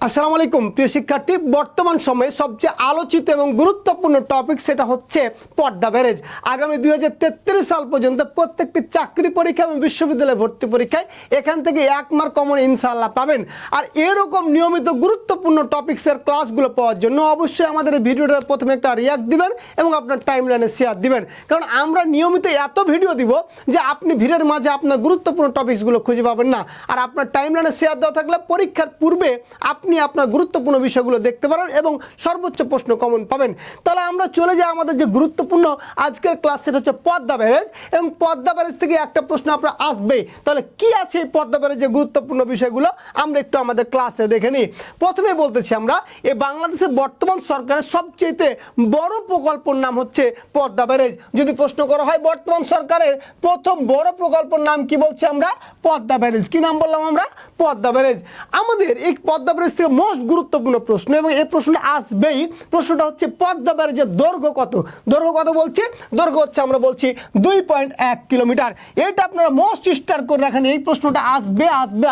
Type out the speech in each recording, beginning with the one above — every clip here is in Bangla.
আসসালামু আলাইকুম প্রিয় শিক্ষার্থী, বর্তমান সময়ে সবচেয়ে আলোচিত এবং গুরুত্বপূর্ণ টপিক সেটা হচ্ছে পদ্মা ব্যারেজ। আগামী 2033 সাল পর্যন্ত প্রত্যেকটি চাকরি পরীক্ষা এবং বিশ্ববিদ্যালয় ভর্তি পরীক্ষায় এখান থেকে 1 মার্ক কমন ইনশাআল্লাহ পাবেন। আর এরকম নিয়মিত গুরুত্বপূর্ণ টপিক্সের ক্লাসগুলো পাওয়ার জন্য অবশ্যই আমাদের এই ভিডিওটা প্রথমে একটা রিয়াক্ট দিবেন এবং আপনার টাইমলাইনে শেয়ার দিবেন, কারণ আমরা নিয়মিত এত ভিডিও দিব যে আপনি ভিড়ের মাঝে আপনার গুরুত্বপূর্ণ টপিকসগুলো খুঁজে পাবেন না। আর আপনার টাইমলাইনে শেয়ার দেওয়া থাকলে পরীক্ষার পূর্বে আপনি আপনার গুরুত্বপূর্ণ বিষয়গুলো দেখতে পারেন এবং সর্বোচ্চ প্রশ্ন কমন পাবেন। তাহলে আমরা চলে যাই আমাদের যে গুরুত্বপূর্ণ আজকের ক্লাস, সেটা হচ্ছে পদ্মা ব্যারেজ। এবং পদ্মা ব্যারেজ থেকে একটা প্রশ্ন আপনার আসবেই। তাহলে কি আছে এই পদ্মা ব্যারেজের গুরুত্বপূর্ণ বিষয়গুলো আমরা একটু আমাদের ক্লাসে দেখে নিই। প্রথমে বলতেছি আমরা এই বাংলাদেশের বর্তমান সরকারের সবচেয়ে বড় প্রকল্পের নাম হচ্ছে পদ্মা ব্যারেজ। যদি প্রশ্ন করা হয় বর্তমান সরকারের প্রথম বড় প্রকল্পের নাম কি, বলছি আমরা পদ্মা ব্যারেজ। কি নাম বললাম আমরা? পদ্মা ব্যারেজ। আমাদের এই পদ্মা ব্যারেজ থেকে মোস্ট গুরুত্বপূর্ণ প্রশ্ন, এবং এই প্রশ্নটা আসবেই, প্রশ্নটা হচ্ছে পদ্মা ব্যারেজের দৈর্ঘ্য কত? দৈর্ঘ্য কত বলছি? দৈর্ঘ্য হচ্ছে আমরা বলছি 2.1 কিলোমিটার। এটা আপনারা মোস্ট স্টার করে রাখেন, এই প্রশ্নটা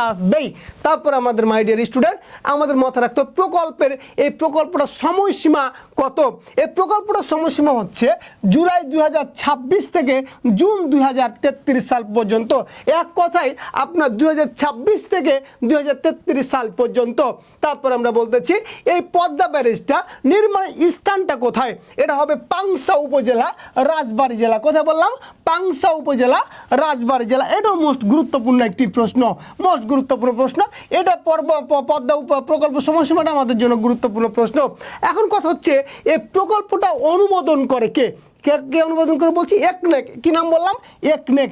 আসবেই। তারপর আমাদের মাই ডিয়ার স্টুডেন্ট, আমাদের মাথায় রাখতে এই প্রকল্পটার সময়সীমা কত? এই প্রকল্পটার সময়সীমা হচ্ছে জুলাই 2026 থেকে জুন 2033 সাল পর্যন্ত। এক কথায় আপনার 2026 থেকে 2033 সাল পর্যন্ত। তারপর আমরা বলতেছি এই পদ্মা ব্যারেজটা নির্মাণ স্থানটা কোথায়? এটা হবে পাংশা উপজেলা, রাজবাড়ী জেলা। কোথায় বললাম? পাংশা উপজেলা, রাজবাড়ী জেলা। এটাও মোস্ট গুরুত্বপূর্ণ একটি প্রশ্ন, মোস্ট গুরুত্বপূর্ণ প্রশ্ন। এটা পদ্মা প্রকল্প সময়সীমাটা আমাদের জন্য গুরুত্বপূর্ণ প্রশ্ন। এখন কথা হচ্ছে এই প্রকল্পটা অনুমোদন করে কে? কে অনুমোদন করে বলছি? একনেক। কি নাম বললাম? একনেক।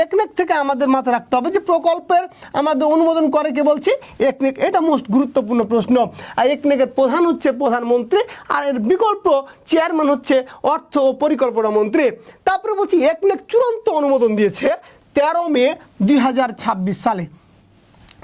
একনেক থেকে আমাদের মাথায় রাখতে হবে যে প্রকল্পের আমাদের অনুমোদন করে কে, বলছি একনেক। এটা মোস্ট গুরুত্বপূর্ণ প্রশ্ন। আর একনেকের প্রধান হচ্ছে প্রধানমন্ত্রী, আর এর বিকল্প চেয়ারম্যান হচ্ছে অর্থ ও পরিকল্পনা মন্ত্রী। তারপরে বলছি একনেক চূড়ান্ত অনুমোদন দিয়েছে 13 মে 2026 সালে।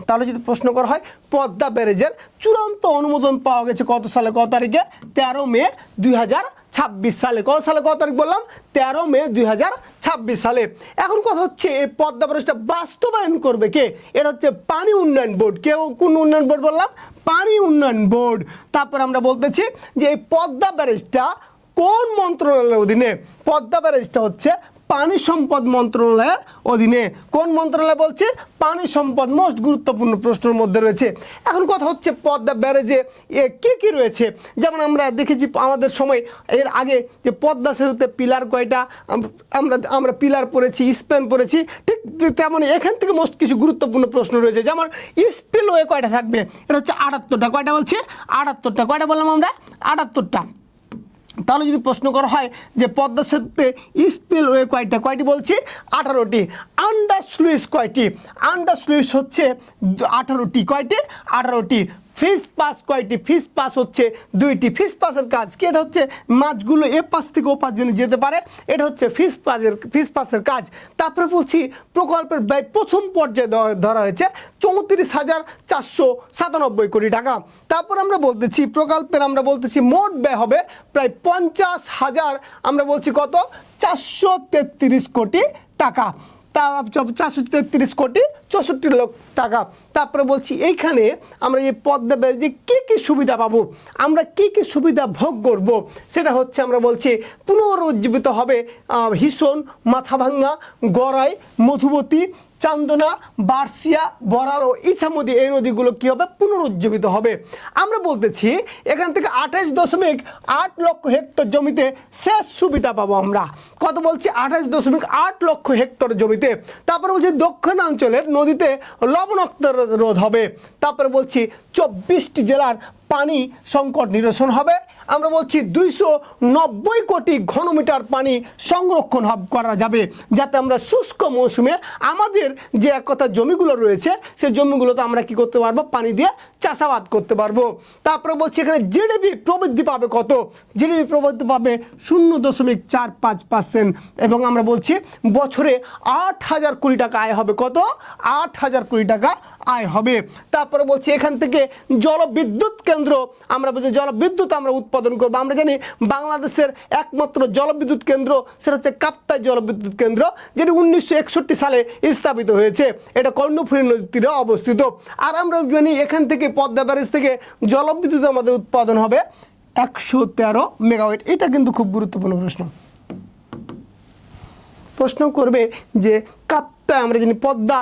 তাহলে যদি প্রশ্ন করা হয় পদ্মা ব্যারেজের চূড়ান্ত অনুমোদন পাওয়া গেছে কত সালে, কত তারিখে? 13 মে 2026 সালে। কত সালে, কত তারিখ বললাম? 13 মে 2026 সালে। এখন কথা হচ্ছে এই পদ্মা ব্যারেজটা বাস্তবায়ন করবে কে? এটা হচ্ছে পানি উন্নয়ন বোর্ড। কোন উন্নয়ন বোর্ড বললাম? পানি উন্নয়ন বোর্ড। তারপর আমরা বলতেছি যে এই পদ্মা ব্যারেজটা কোন মন্ত্রণালয়ের অধীনে? পদ্মা ব্যারেজটা হচ্ছে পানি সম্পদ মন্ত্রণালয়ের অধীনে। কোন মন্ত্রণালয় বলছে? পানি সম্পদ। মোস্ট গুরুত্বপূর্ণ প্রশ্নের মধ্যে রয়েছে। এখন কথা হচ্ছে পদ্মা ব্যারেজে কি রয়েছে? যেমন আমরা দেখেছি আমাদের সময় এর আগে যে পদ্মা সেতুতে পিলার কয়টা, আমরা পিলার পড়েছি, স্প্যান পড়েছি, ঠিক তেমনই এখান থেকে মোস্ট কিছু গুরুত্বপূর্ণ প্রশ্ন রয়েছে। যেমন স্পিলওয়ে কয়টা থাকবে? এটা হচ্ছে 78টা। কয়টা বলছে? 78টা। কয়টা বললাম আমরা? 78টা। তাহলে যদি প্রশ্ন করা হয় যে পদ্মা সেতুতে স্পিলওয়ে কয়টি বলছি? 18টি। আন্ডার স্লুইস কয়টি? আন্ডার স্লুইস হচ্ছে 18টি। কয়টি? 18টি। ফিস পাস কয়টি? ফিস পাস হচ্ছে 2টি। ফিস পাসের কাজ কি? এটা হচ্ছে মাছগুলো এ পাশ থেকে ও পাশ যেন যেতে পারে, এটা হচ্ছে ফিস পাসের কাজ। তারপরে বলছি প্রকল্পের ব্যয় প্রথম পর্যায়ে ধরা হয়েছে 34,497 কোটি টাকা। তারপর আমরা বলতেছি প্রকল্পের মোট ব্যয় হবে প্রায় 50,000, আমরা বলছি কত? 433 কোটি টাকা। 433 কোটি 64 লক্ষ টাকা। তারপরে বলছি এইখানে আমরা এই পদ্মা ব্যারেজে কি সুবিধা পাবো, আমরা কি সুবিধা ভোগ করব, সেটা হচ্ছে আমরা বলছি পুনরুজ্জীবিত হবে হিসন, মাথাভাঙ্গা, গড়াই, মধুমতি, চান্দনা, বার্সিয়া, বরাল ও ইছামতি, এই নদীগুলো কি হবে? পুনরুজ্জীবিত হবে। আমরা বলতেছি এখান থেকে 28.8 লক্ষ হেক্টর জমিতে সেচ সুবিধা পাবো আমরা। কত বলছি? 28.8 লক্ষ হেক্টর জমিতে। তারপরে বলছি দক্ষিণাঞ্চলের নদীতে লবণাক্ত রোধ হবে। তারপরে বলছি 24টি জেলার পানি সংকট নিরসন হবে। আমরা বলছি 290 কোটি ঘনমিটার পানি সংরক্ষণ করা যাবে, যাতে আমরা শুষ্ক মৌসুমে আমাদের যে এক কথা জমিগুলো রয়েছে সেই জমিগুলোতে আমরা কি করতে পারবো? পানি দিয়ে চাষাবাদ করতে পারবো। তারপরে বলছি এখানে জিডিপি প্রবৃদ্ধি পাবে কত? জিডিপি প্রবৃদ্ধি পাবে 0.45%। এবং আমরা বলছি বছরে 8,000 কোটি টাকা আয় হবে। কত? 8,000 কোটি টাকা আয় হবে। তারপরে বলছি এখান থেকে জলবিদ্যুৎ কেন্দ্র, আমরা বলছি জলবিদ্যুৎ আমরা উৎপাদন করবো। আমরা জানি বাংলাদেশের একমাত্র জলবিদ্যুৎ কেন্দ্র সেটা হচ্ছে কাপ্তাই জলবিদ্যুৎ কেন্দ্র, যেটি 1961 সালে স্থাপিত হয়েছে। এটা কর্ণফুলী নদীর তীরে অবস্থিত। আর আমরা জানি এখান থেকে পদ্মা ব্যারেজ থেকে জলবিদ্যুৎ আমাদের উৎপাদন হবে 113 মেগাওয়াট। এটা কিন্তু খুব গুরুত্বপূর্ণ প্রশ্ন। প্রশ্ন করবে যে কাপ্তাই আমরা জানি পদ্মা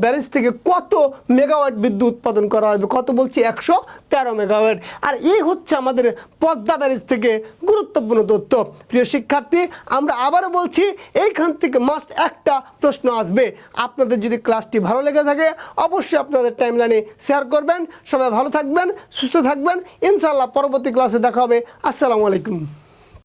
ব্যারেজ থেকে কত মেগাওয়াট বিদ্যুৎ উৎপাদন করা হবে, কত বলছি 113 মেগাওয়াট। আর এই হচ্ছে আমাদের পদ্মা ব্যারেজ থেকে গুরুত্বপূর্ণ তথ্য। প্রিয় শিক্ষার্থী, আমরা আবারও বলছি এইখান থেকে মাস্ট একটা প্রশ্ন আসবে। আপনাদের যদি ক্লাসটি ভালো লেগে থাকে অবশ্যই আপনাদের টাইমলাইনে শেয়ার করবেন। সবাই ভালো থাকবেন, সুস্থ থাকবেন। ইনশাআল্লাহ পরবর্তী ক্লাসে দেখা হবে। আসসালামু আলাইকুম।